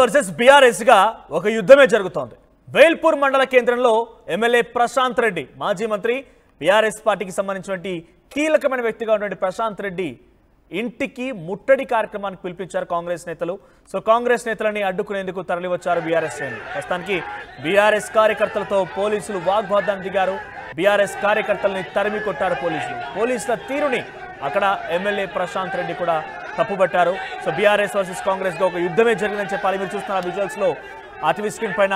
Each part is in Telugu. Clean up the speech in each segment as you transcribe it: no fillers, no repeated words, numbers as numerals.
వర్సెస్ బీఆర్ఎస్ గా ఒక యుద్ధమే జరుగుతోంది. వేల్పూర్ మండల కేంద్రంలో ఎమ్మెల్యే ప్రశాంత్ రెడ్డి, మాజీ మంత్రి, బీఆర్ఎస్ పార్టీకి సంబంధించినటువంటి కీలకమైన వ్యక్తిగా ఉన్నటువంటి ప్రశాంత్ రెడ్డి ఇంటికి ముట్టడి కార్యక్రమానికి పిలిపించారు కాంగ్రెస్ నేతలు. సో కాంగ్రెస్ నేతలని అడ్డుకునేందుకు తరలివచ్చారు బీఆర్ఎస్ శ్రేణులు. ప్రస్తుతానికి బీఆర్ఎస్ కార్యకర్తలతో పోలీసులు వాగ్వాదానికి దిగారు. బీఆర్ఎస్ కార్యకర్తల్ని తరిమి కొట్టారు పోలీసుల తీరుని అక్కడ ఎమ్మెల్యే ప్రశాంత్ రెడ్డి కూడా తప్పుపట్టారు. సో బీఆర్ఎస్ వర్సెస్ కాంగ్రెస్ గా ఒక యుద్ధమే జరిగిందని చెప్పాలి. మీరు చూస్తున్న విజువల్స్ లో ఆర్టీవీ స్క్రీన్ పైన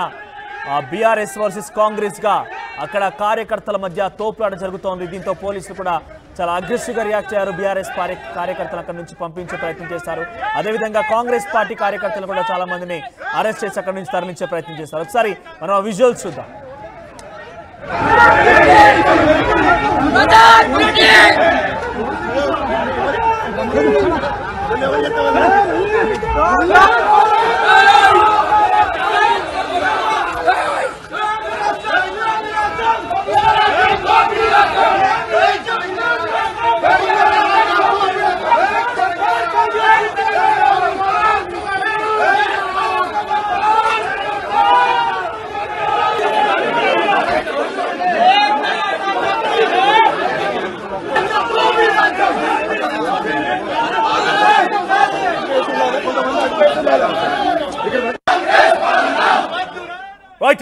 బీఆర్ఎస్ వర్సెస్ కాంగ్రెస్ గా అక్కడ కార్యకర్తల మధ్య తోపులాట జరుగుతోంది. దీంతో పోలీసులు కూడా చాలా అగ్రెసివ్ గా రియాక్ట్ అయ్యారు. బీఆర్ఎస్ కార్యకర్తలు అక్కడి నుంచి పంపించే ప్రయత్నం చేశారు. అదేవిధంగా కాంగ్రెస్ పార్టీ కార్యకర్తలు కూడా చాలా మందిని అరెస్ట్ చేసి అక్కడి నుంచి తరలించే ప్రయత్నం చేశారు. ఒకసారి మనం ఆ విజువల్స్ చూద్దాం.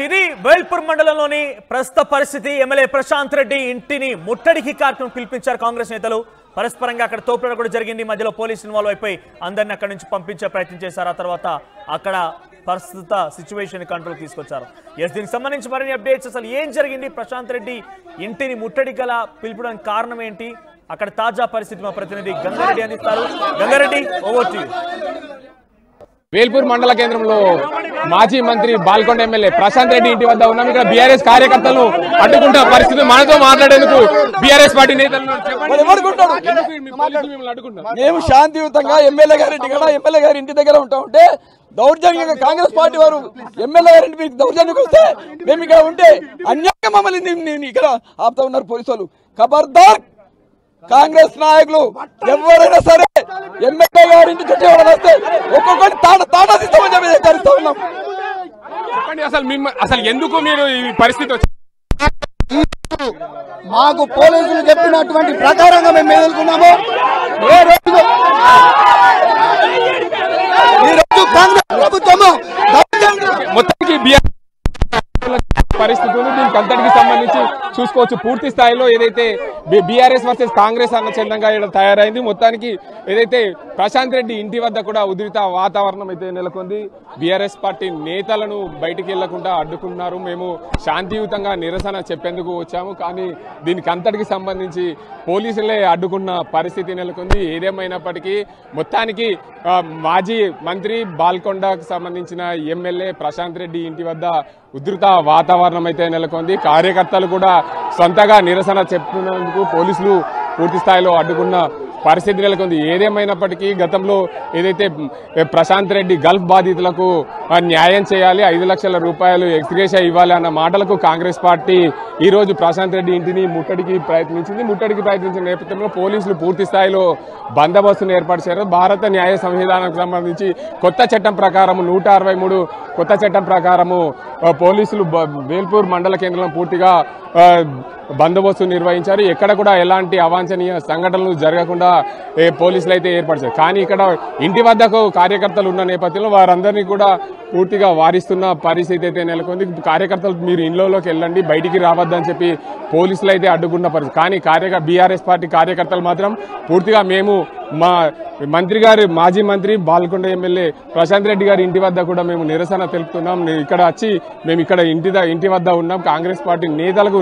ఇది వేల్పూర్ మండలంలోని ప్రస్తుత పరిస్థితి. ఎమ్మెల్యే ప్రశాంత్ రెడ్డి ఇంటిని ముట్టడికి కార్యక్రమం పిలిపించారు కాంగ్రెస్ నేతలు. పరస్పరంగా అక్కడ తోపులాట కూడా జరిగింది. మధ్యలో పోలీసు ఇన్వాల్వ్ అయిపోయి అందరినీ అక్కడి నుంచి పంపించే ప్రయత్నం చేశారు. ఆ తర్వాత అక్కడ ప్రస్తుత సిచ్యువేషన్ కంట్రోల్ తీసుకొచ్చారు. దీనికి సంబంధించి మరిన్ని అప్డేట్స్, అసలు ఏం జరిగింది, ప్రశాంత్ రెడ్డి ఇంటిని ముట్టడి గల పిలుపుడానికి కారణం ఏంటి, అక్కడ తాజా పరిస్థితి మా ప్రతినిధి గంగారెడ్డి అందిస్తారు. Gangareddy, over to you. Velpur మండల కేంద్రంలో మాజీ మంత్రి బాల్కొండ ఎమ్మెల్యే ప్రశాంత్ రెడ్డి ఇంటి వద్ద ఉన్నాం. ఇక్కడ బీఆర్ఎస్ కార్యకర్తలను అడ్డుకుంటున్న పరిస్థితి. మనతో మాట్లాడేందుకు బీఆర్ఎస్ పార్టీ నేతలు మేము శాంతియుతంగా ఎమ్మెల్యే గారి ఇంటి దగ్గర ఉంటా ఉంటే దౌర్జన్యంగా కాంగ్రెస్ పార్టీ వారు ఎమ్మెల్యే గారి మీకు దౌర్జన్యం వస్తే మేము ఇక్కడ ఉంటే అన్యాయంగా మమ్మల్ని ఇక్కడ ఆపుతా ఉన్నారు పోలీసు వాళ్ళు. ఖబర్దార్, కాంగ్రెస్ నాయకులు ఎవరైనా సరే ఎమ్మెల్యే గారి ఇంటి చుట్టూ వస్తే ఒక్కొక్కటి తాటా తీస్తామని చెప్పి హెచ్చరిస్తా ఉన్నాం. అసలు ఎందుకు మీరు ఈ పరిస్థితి వచ్చింది? మాకు పోలీసులు చెప్పినటువంటి ప్రకారంగా మేము ఎదుర్కొన్నాము. కాంగ్రెస్ ప్రభుత్వము మొత్తానికి పరిస్థితి ఉంది. దీనికి అంతటికి సంబంధించి చూసుకోవచ్చు. పూర్తి స్థాయిలో ఏదైతే బీఆర్ఎస్ వర్సెస్ కాంగ్రెస్ అన్న చందంగా ఇక్కడ తయారైంది. మొత్తానికి ఏదైతే ప్రశాంత్ రెడ్డి ఇంటి వద్ద కూడా ఉద్రిక్త వాతావరణం అయితే నెలకొంది. బీఆర్ఎస్ పార్టీ నేతలను బయటికి వెళ్లకుండా అడ్డుకున్నారు. మేము శాంతియుతంగా నిరసన చెప్పేందుకు వచ్చాము, కానీ దీనికి అంతటికి సంబంధించి పోలీసులే అడ్డుకున్న పరిస్థితి నెలకొంది. ఏదేమైనప్పటికీ మొత్తానికి మాజీ మంత్రి బాల్కొండకు సంబంధించిన ఎమ్మెల్యే ప్రశాంత్ రెడ్డి ఇంటి వద్ద ఉధృత వాతావరణం అయితే నెలకొంది. కార్యకర్తలు కూడా సొంతగా నిరసన చెప్తున్నందుకు పోలీసులు పూర్తి స్థాయిలో అడ్డుకున్న పరిస్థితి నెలకొంది. ఏదేమైనప్పటికీ గతంలో ఏదైతే ప్రశాంత్ రెడ్డి గల్ఫ్ బాధితులకు న్యాయం చేయాలి, 5 లక్షల రూపాయలు ఎక్స్గ్రేషియా ఇవ్వాలి అన్న మాటలకు కాంగ్రెస్ పార్టీ ఈ రోజు ప్రశాంత్ రెడ్డి ఇంటిని ముట్టడికి ప్రయత్నించిన నేపథ్యంలో పోలీసులు పూర్తి స్థాయిలో బందోబస్తును ఏర్పరిచారు. భారత న్యాయ సంవిధానానికి సంబంధించి కొత్త చట్టం ప్రకారం 163 కొత్త చట్టం ప్రకారము పోలీసులు వేల్పూర్ మండల కేంద్రంలో పూర్తిగా బందోబస్తు నిర్వహించారు. ఎక్కడ కూడా ఎలాంటి అవాంఛనీయ సంఘటనలు జరగకుండా పోలీసులు అయితే ఏర్పరిచారు. కానీ ఇక్కడ ఇంటి వద్దకు కార్యకర్తలు ఉన్న నేపథ్యంలో వారందరినీ కూడా పూర్తిగా వారిస్తున్న పరిస్థితి అయితే నెలకొంది. కార్యకర్తలు మీరు ఇంట్లోకి వెళ్ళండి, బయటికి రావద్దని చెప్పి పోలీసులు అయితే అడ్డుకున్న పరిస్థితి. కానీ బీఆర్ఎస్ పార్టీ కార్యకర్తలు మాత్రం పూర్తిగా మేము మా మంత్రి గారు మాజీ మంత్రి బాల్కొండ ఎమ్మెల్యే ప్రశాంత్ రెడ్డి గారి ఇంటి వద్ద కూడా మేము నిరసన తెలుపుతున్నాం. ఇక్కడ వచ్చి మేము ఇక్కడ ఇంటి వద్ద ఉన్నాం. కాంగ్రెస్ పార్టీ నేతలకు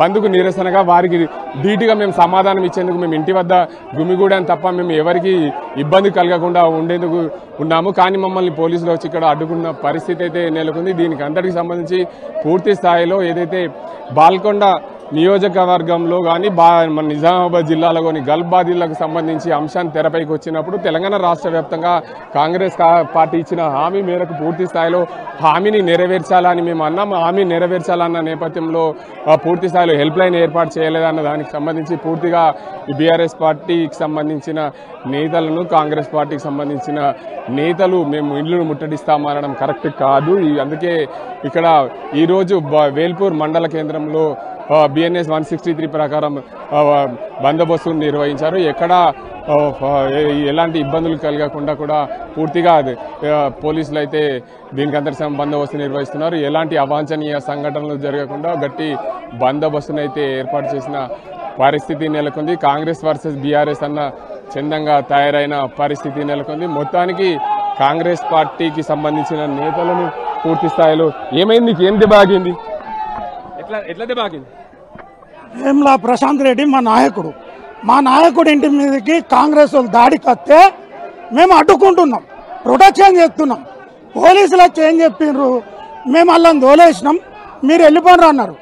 బంధుకు నిరసనగా వారికి ధీటుగా మేము సమాధానం ఇచ్చేందుకు మేము ఇంటి వద్ద గుమిగూడాం తప్ప మేము ఎవరికి ఇబ్బంది కలగకుండా ఉండేందుకు ఉన్నాము. కానీ మమ్మల్ని పోలీసులు వచ్చి ఇక్కడ అడ్డుకున్న పరిస్థితి అయితే నెలకొంది. దీనికి అంతటికి సంబంధించి పూర్తి స్థాయిలో ఏదైతే బాల్కొండ నియోజకవర్గంలో కానీ మన నిజామాబాద్ జిల్లాలోని గల్ఫ్ బాధితులకు సంబంధించి అంశాన్ని తెరపైకి వచ్చినప్పుడు తెలంగాణ రాష్ట్ర వ్యాప్తంగా కాంగ్రెస్ పార్టీ ఇచ్చిన హామీ మేరకు పూర్తి స్థాయిలో హామీని నెరవేర్చాలని మేము అన్నాం. హామీ నెరవేర్చాలన్న నేపథ్యంలో పూర్తి స్థాయిలో హెల్ప్ లైన్ ఏర్పాటు చేయలేదన్న దానికి సంబంధించి పూర్తిగా బీఆర్ఎస్ పార్టీకి సంబంధించిన నేతలను కాంగ్రెస్ పార్టీకి సంబంధించిన నేతలు మేము ఇళ్లను ముట్టడిస్తామనడం కరెక్ట్ కాదు. అందుకే ఇక్కడ ఈరోజు వేల్పూర్ మండల కేంద్రంలో BNS 163 ప్రకారం బందోబస్తును నిర్వహించారు. ఎక్కడ ఎలాంటి ఇబ్బందులు కలగకుండా కూడా పూర్తిగా పోలీసులు అయితే దీనికి అంతటి బందోబస్తు నిర్వహిస్తున్నారు. ఎలాంటి అవాంఛనీయ సంఘటనలు జరగకుండా గట్టి బందోబస్తును అయితే ఏర్పాటు చేసిన పరిస్థితి నెలకొంది. కాంగ్రెస్ వర్సెస్ బీఆర్ఎస్ అన్న చందంగా తయారైన పరిస్థితి నెలకొంది. మొత్తానికి కాంగ్రెస్ పార్టీకి సంబంధించిన నేతలను పూర్తి స్థాయిలో ఏమైంది, ఏం దెబ్బగింది, ఎట్లా దెబ్బగింది? ఏంలా ప్రశాంత్ రెడ్డి మా నాయకుడు ఇంటి మీదకి కాంగ్రెస్ వాళ్ళు దాడికి వస్తే మేము అడ్డుకుంటున్నాం, ప్రొటెక్షన్ చేస్తున్నాం. పోలీసులు వచ్చి ఏం చెప్పిండ్రు, మేము వాళ్ళని దోలేసినాం, మీరు వెళ్ళిపోయినారు అన్నారు.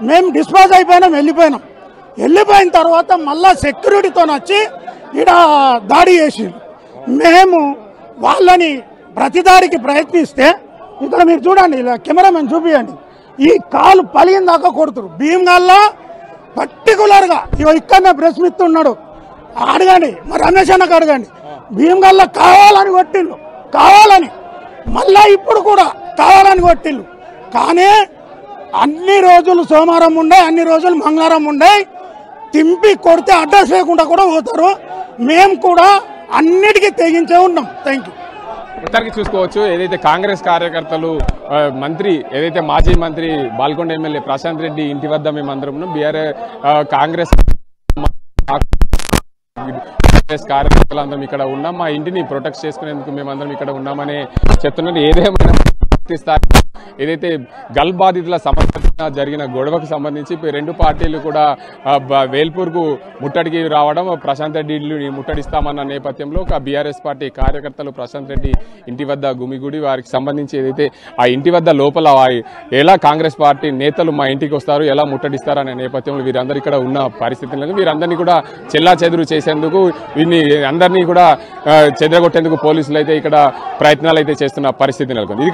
మేము డిస్పాజ్ వెళ్ళిపోయినాం. వెళ్ళిపోయిన తర్వాత మళ్ళా సెక్యూరిటీతో వచ్చి ఈడ దాడి చేసిండ్రు. మేము వాళ్ళని ప్రతిదాడికి ప్రయత్నిస్తే ఇక్కడ మీరు చూడండి, ఇలా కెమెరామెన్ చూపియండి, ఈ కాలు పలిగిన దాకా కొడుతురు. భీమ్గల్లో పర్టికులర్గా ఇక్కడనే ప్రెస్ మిత్తున్నాడు, అడగండి, మరి రమేష్ అన్నకు అడగండి. భీమ్గల్లో కావాలని కొట్టిళ్ళు, కావాలని, మళ్ళా ఇప్పుడు కూడా కావాలని కొట్టిళ్ళు. కానీ అన్ని రోజులు సోమవారం ఉండే, అన్ని రోజులు మంగళవారం ఉండే, తింపి కొడితే అడ్రస్ లేకుండా కూడా పోతారు. మేము కూడా అన్నిటికీ తెగించే ఉన్నాం. Thank you. మొత్తానికి చూసుకోవచ్చు, ఏదైతే కాంగ్రెస్ కార్యకర్తలు మంత్రి ఏదైతే మాజీ మంత్రి బాల్కొండ ఎమ్మెల్యే ప్రశాంత్ రెడ్డి ఇంటి వద్ద మేమందరం ఉన్నాం. కాంగ్రెస్ కార్యకర్తలందరం ఇక్కడ ఉన్నాం. మా ఇంటిని ప్రొటెక్ట్ చేసుకునేందుకు మేమందరం ఇక్కడ ఉన్నామని చెప్తున్నారు. ఏదేమైనా ఏదైతే గల్ఫ్ బాధితుల సమస్య జరిగిన గొడవకు సంబంధించి రెండు పార్టీలు కూడా వేల్పూర్కు ముట్టడికి రావడం, ప్రశాంత్ రెడ్డి ఇల్లుని ముట్టడిస్తామన్న నేపథ్యంలో బీఆర్ఎస్ పార్టీ కార్యకర్తలు ప్రశాంత్ రెడ్డి ఇంటి వద్ద గుమిగూడి వారికి సంబంధించి ఏదైతే ఆ ఇంటి వద్ద లోపల ఎలా కాంగ్రెస్ పార్టీ నేతలు మా ఇంటికి వస్తారు, ఎలా ముట్టడిస్తారనే నేపథ్యంలో వీరందరూ ఇక్కడ ఉన్న పరిస్థితి లేదు. వీరందరినీ కూడా చెల్లా చెదురు చేసేందుకు, వీరిని అందరినీ కూడా చెదరగొట్టేందుకు పోలీసులు అయితే ఇక్కడ ప్రయత్నాలు అయితే చేస్తున్న పరిస్థితి నెలకొంది.